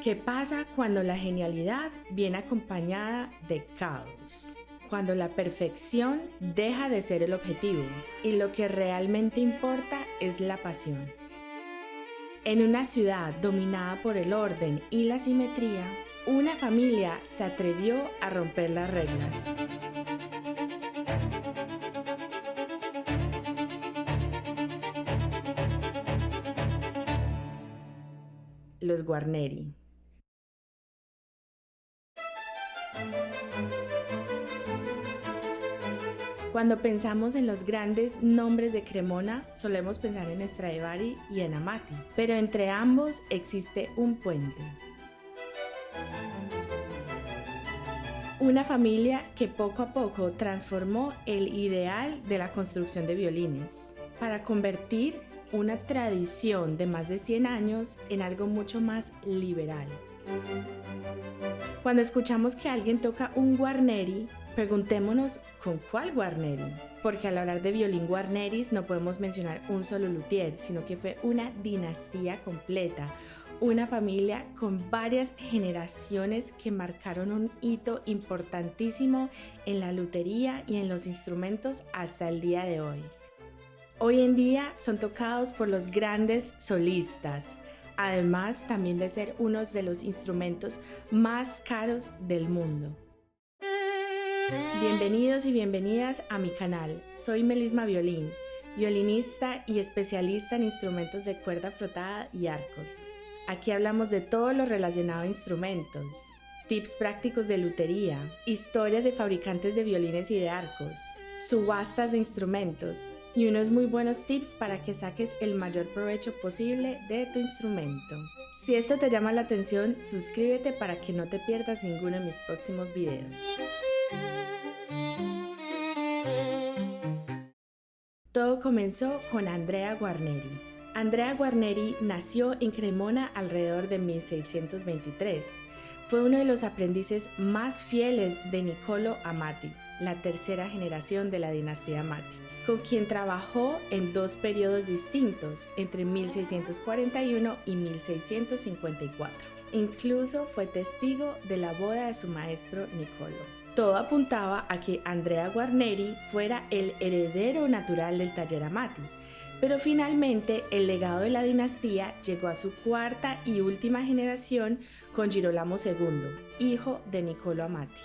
¿Qué pasa cuando la genialidad viene acompañada de caos? Cuando la perfección deja de ser el objetivo y lo que realmente importa es la pasión. En una ciudad dominada por el orden y la simetría, una familia se atrevió a romper las reglas. Los Guarneri. Cuando pensamos en los grandes nombres de Cremona, solemos pensar en Stradivari y en Amati, pero entre ambos existe un puente. Una familia que poco a poco transformó el ideal de la construcción de violines para convertir una tradición de más de 100 años en algo mucho más liberal. Cuando escuchamos que alguien toca un Guarneri, preguntémonos ¿con cuál Guarneri? Porque al hablar de violín Guarneris no podemos mencionar un solo luthier, sino que fue una dinastía completa, una familia con varias generaciones que marcaron un hito importantísimo en la lutería y en los instrumentos hasta el día de hoy. Hoy en día son tocados por los grandes solistas, además también de ser uno de los instrumentos más caros del mundo. Bienvenidos y bienvenidas a mi canal. Soy Melisma Violín, violinista y especialista en instrumentos de cuerda frotada y arcos. Aquí hablamos de todo lo relacionado a instrumentos, tips prácticos de lutería, historias de fabricantes de violines y de arcos, subastas de instrumentos y unos muy buenos tips para que saques el mayor provecho posible de tu instrumento. Si esto te llama la atención, suscríbete para que no te pierdas ninguno de mis próximos videos. Todo comenzó con Andrea Guarneri. Andrea Guarneri nació en Cremona alrededor de 1623. Fue uno de los aprendices más fieles de Niccolò Amati, la tercera generación de la dinastía Amati, con quien trabajó en dos periodos distintos, entre 1641 y 1654. Incluso fue testigo de la boda de su maestro Niccolò. Todo apuntaba a que Andrea Guarneri fuera el heredero natural del taller Amati, pero finalmente el legado de la dinastía llegó a su cuarta y última generación con Girolamo II, hijo de Niccolò Amati.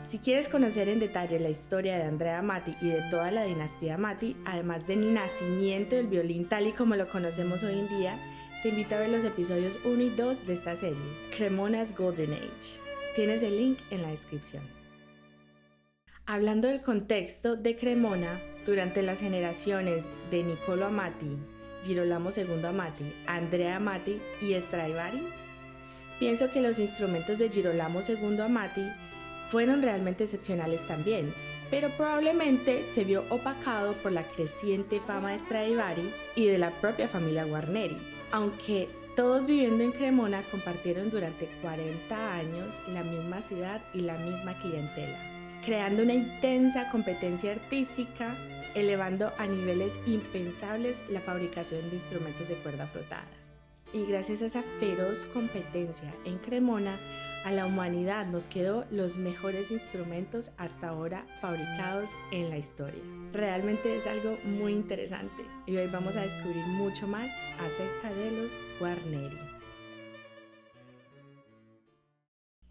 Si quieres conocer en detalle la historia de Andrea Amati y de toda la dinastía Amati, además del nacimiento del violín tal y como lo conocemos hoy en día, te invito a ver los episodios 1 y 2 de esta serie, Cremona's Golden Age. Tienes el link en la descripción. Hablando del contexto de Cremona, durante las generaciones de Niccolò Amati, Girolamo II Amati, Andrea Amati y Stradivari, pienso que los instrumentos de Girolamo II Amati fueron realmente excepcionales también, pero probablemente se vio opacado por la creciente fama de Stradivari y de la propia familia Guarneri, aunque todos viviendo en Cremona compartieron durante 40 años la misma ciudad y la misma clientela, creando una intensa competencia artística, elevando a niveles impensables la fabricación de instrumentos de cuerda frotada. Y gracias a esa feroz competencia en Cremona, a la humanidad nos quedó los mejores instrumentos hasta ahora fabricados en la historia. Realmente es algo muy interesante y hoy vamos a descubrir mucho más acerca de los Guarneri.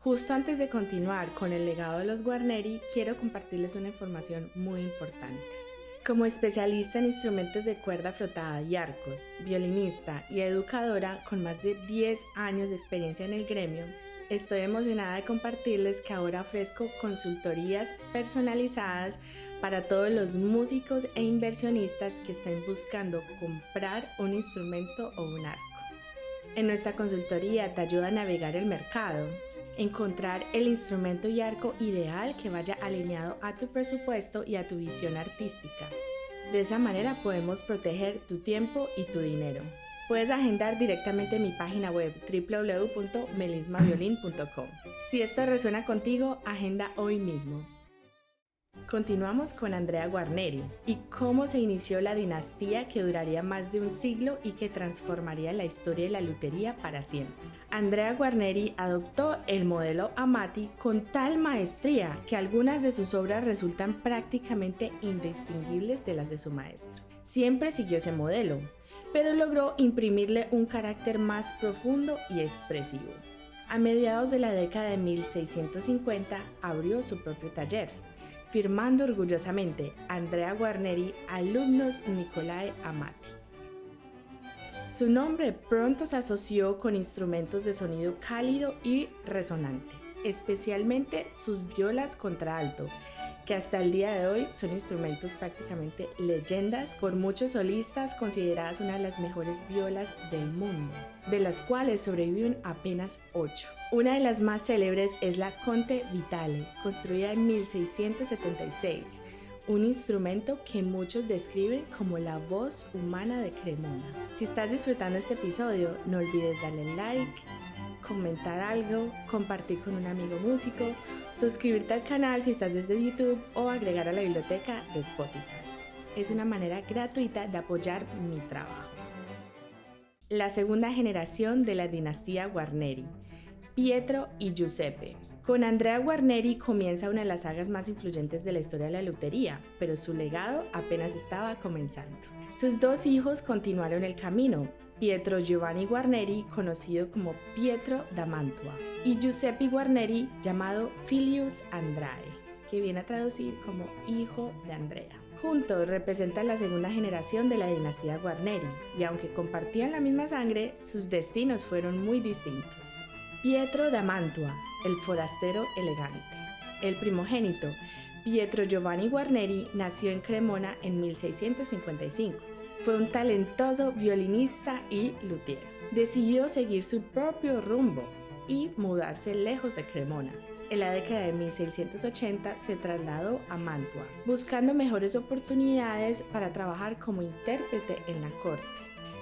Justo antes de continuar con el legado de los Guarneri, quiero compartirles una información muy importante. Como especialista en instrumentos de cuerda frotada y arcos, violinista y educadora con más de 10 años de experiencia en el gremio, estoy emocionada de compartirles que ahora ofrezco consultorías personalizadas para todos los músicos e inversionistas que estén buscando comprar un instrumento o un arco. En nuestra consultoría te ayuda a navegar el mercado, encontrar el instrumento y arco ideal que vaya alineado a tu presupuesto y a tu visión artística. De esa manera podemos proteger tu tiempo y tu dinero. Puedes agendar directamente en mi página web www.melismaviolin.com. Si esto resuena contigo, agenda hoy mismo. Continuamos con Andrea Guarneri y cómo se inició la dinastía que duraría más de un siglo y que transformaría la historia de la lutería para siempre. Andrea Guarneri adoptó el modelo Amati con tal maestría que algunas de sus obras resultan prácticamente indistinguibles de las de su maestro. Siempre siguió ese modelo, pero logró imprimirle un carácter más profundo y expresivo. A mediados de la década de 1650 abrió su propio taller, firmando orgullosamente Andrea Guarneri Alumnos Nicolae Amati. Su nombre pronto se asoció con instrumentos de sonido cálido y resonante, especialmente sus violas contralto, que hasta el día de hoy son instrumentos prácticamente leyendas por muchos solistas, consideradas una de las mejores violas del mundo, de las cuales sobreviven apenas 8. Una de las más célebres es la Conte Vitale, construida en 1676, un instrumento que muchos describen como la voz humana de Cremona. Si estás disfrutando este episodio, no olvides darle like, comentar algo, compartir con un amigo músico, suscribirte al canal si estás desde YouTube o agregar a la biblioteca de Spotify. Es una manera gratuita de apoyar mi trabajo. La segunda generación de la dinastía Guarneri, Pietro y Giuseppe. Con Andrea Guarneri comienza una de las sagas más influyentes de la historia de la lutería, pero su legado apenas estaba comenzando. Sus dos hijos continuaron el camino, Pietro Giovanni Guarneri, conocido como Pietro da Mantua, y Giuseppe Guarneri, llamado Filius Andrae, que viene a traducir como hijo de Andrea. Juntos representan la segunda generación de la dinastía Guarneri, y aunque compartían la misma sangre, sus destinos fueron muy distintos. Pietro da Mantua, el forastero elegante. El primogénito, Pietro Giovanni Guarneri, nació en Cremona en 1655. Fue un talentoso violinista y luthier. Decidió seguir su propio rumbo y mudarse lejos de Cremona. En la década de 1680 se trasladó a Mantua, buscando mejores oportunidades para trabajar como intérprete en la corte.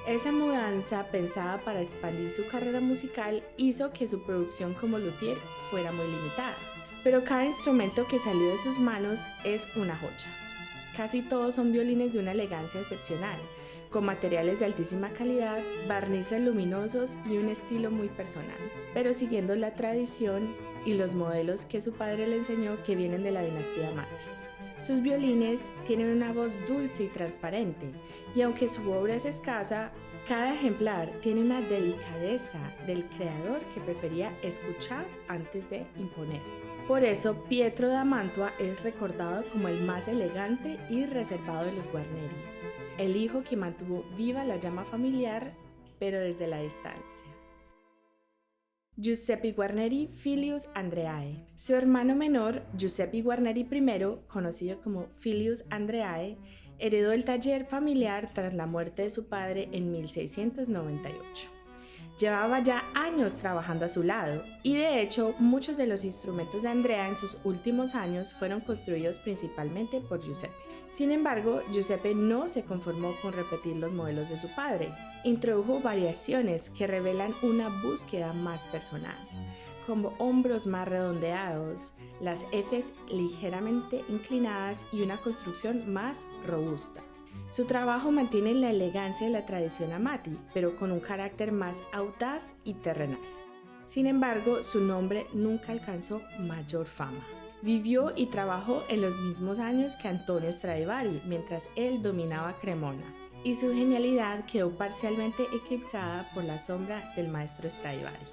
Esa mudanza, pensada para expandir su carrera musical, hizo que su producción como luthier fuera muy limitada. Pero cada instrumento que salió de sus manos es una joya. Casi todos son violines de una elegancia excepcional, con materiales de altísima calidad, barnices luminosos y un estilo muy personal, pero siguiendo la tradición y los modelos que su padre le enseñó, que vienen de la dinastía Amati. Sus violines tienen una voz dulce y transparente, y aunque su obra es escasa, cada ejemplar tiene una delicadeza del creador que prefería escuchar antes de imponer. Por eso, Pietro da Mantua es recordado como el más elegante y reservado de los Guarneri, el hijo que mantuvo viva la llama familiar, pero desde la distancia. Giuseppe Guarneri Filius Andreae. Su hermano menor, Giuseppe Guarneri I, conocido como Filius Andreae, heredó el taller familiar tras la muerte de su padre en 1698. Llevaba ya años trabajando a su lado y de hecho muchos de los instrumentos de Andrea en sus últimos años fueron construidos principalmente por Giuseppe. Sin embargo, Giuseppe no se conformó con repetir los modelos de su padre. Introdujo variaciones que revelan una búsqueda más personal, como hombros más redondeados, las Fs ligeramente inclinadas y una construcción más robusta. Su trabajo mantiene la elegancia de la tradición Amati, pero con un carácter más audaz y terrenal. Sin embargo, su nombre nunca alcanzó mayor fama. Vivió y trabajó en los mismos años que Antonio Stradivari, mientras él dominaba Cremona, y su genialidad quedó parcialmente eclipsada por la sombra del maestro Stradivari.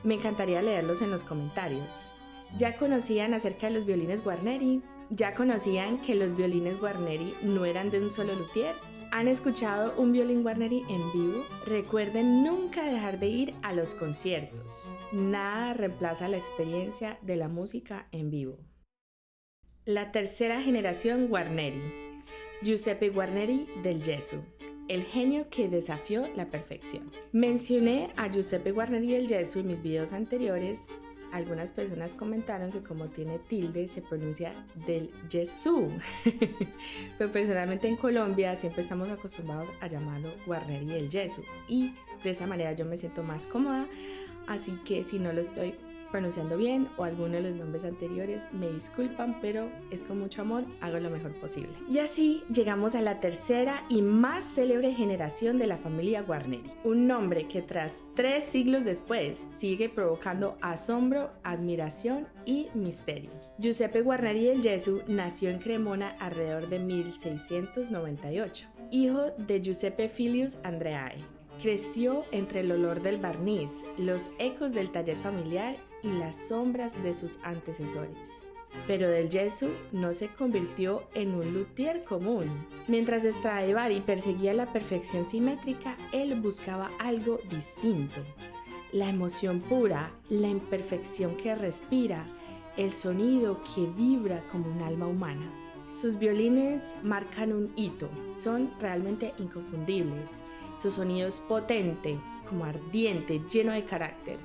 Me encantaría leerlos en los comentarios. ¿Ya conocían acerca de los violines Guarneri? ¿Ya conocían que los violines Guarneri no eran de un solo luthier? ¿Han escuchado un violín Guarneri en vivo? Recuerden nunca dejar de ir a los conciertos. Nada reemplaza la experiencia de la música en vivo. La tercera generación Guarneri. Giuseppe Guarneri del Gesù, el genio que desafió la perfección. Mencioné a Giuseppe Guarneri del Gesù en mis videos anteriores. Algunas personas comentaron que como tiene tilde se pronuncia del Gesù, pero personalmente en Colombia siempre estamos acostumbrados a llamarlo Guarneri del Gesù y de esa manera yo me siento más cómoda, así que si no lo estoy pronunciando bien o alguno de los nombres anteriores, me disculpan, pero es con mucho amor, hago lo mejor posible. Y así llegamos a la tercera y más célebre generación de la familia Guarneri, un nombre que tras 3 siglos después sigue provocando asombro, admiración y misterio. Giuseppe Guarneri del Gesù nació en Cremona alrededor de 1698, hijo de Giuseppe Filius Andreae. Creció entre el olor del barniz, los ecos del taller familiar y las sombras de sus antecesores. Pero del Gesù no se convirtió en un luthier común. Mientras Stradivari perseguía la perfección simétrica, él buscaba algo distinto. La emoción pura, la imperfección que respira, el sonido que vibra como un alma humana. Sus violines marcan un hito, son realmente inconfundibles. Su sonido es potente, como ardiente, lleno de carácter.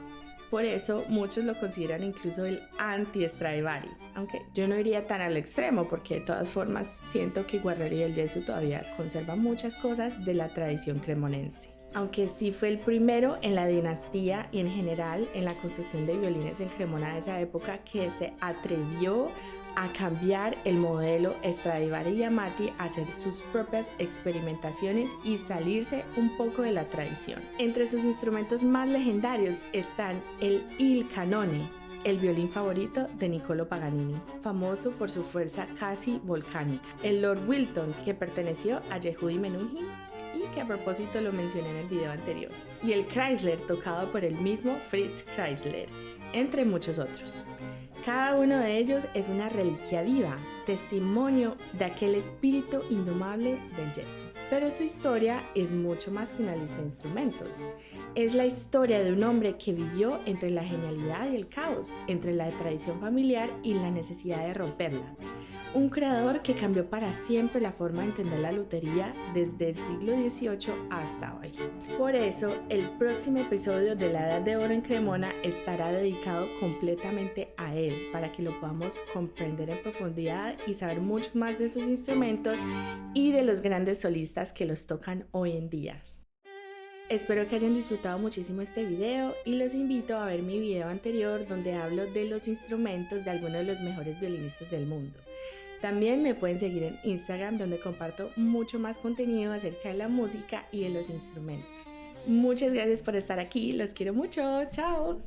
Por eso muchos lo consideran incluso el anti-Stradivari, aunque yo no iría tan al extremo porque de todas formas siento que Guarneri del Gesù todavía conserva muchas cosas de la tradición cremonense. Aunque sí fue el primero en la dinastía y en general en la construcción de violines en Cremona de esa época que se atrevió a cambiar el modelo Stradivari y Amati, a hacer sus propias experimentaciones y salirse un poco de la tradición. Entre sus instrumentos más legendarios están el Il Canone, el violín favorito de Niccolò Paganini, famoso por su fuerza casi volcánica, el Lord Wilton, que perteneció a Yehudi Menuhin y que a propósito lo mencioné en el video anterior, y el Chrysler, tocado por el mismo Fritz Chrysler, entre muchos otros. Cada uno de ellos es una reliquia viva, testimonio de aquel espíritu indomable del Gesù. Pero su historia es mucho más que una lista de instrumentos. Es la historia de un hombre que vivió entre la genialidad y el caos, entre la tradición familiar y la necesidad de romperla. Un creador que cambió para siempre la forma de entender la lutería desde el siglo XVIII hasta hoy. Por eso, el próximo episodio de La Edad de Oro en Cremona estará dedicado completamente a él, para que lo podamos comprender en profundidad y saber mucho más de sus instrumentos y de los grandes solistas que los tocan hoy en día. Espero que hayan disfrutado muchísimo este video y los invito a ver mi video anterior donde hablo de los instrumentos de algunos de los mejores violinistas del mundo. También me pueden seguir en Instagram donde comparto mucho más contenido acerca de la música y de los instrumentos. Muchas gracias por estar aquí, los quiero mucho, chao.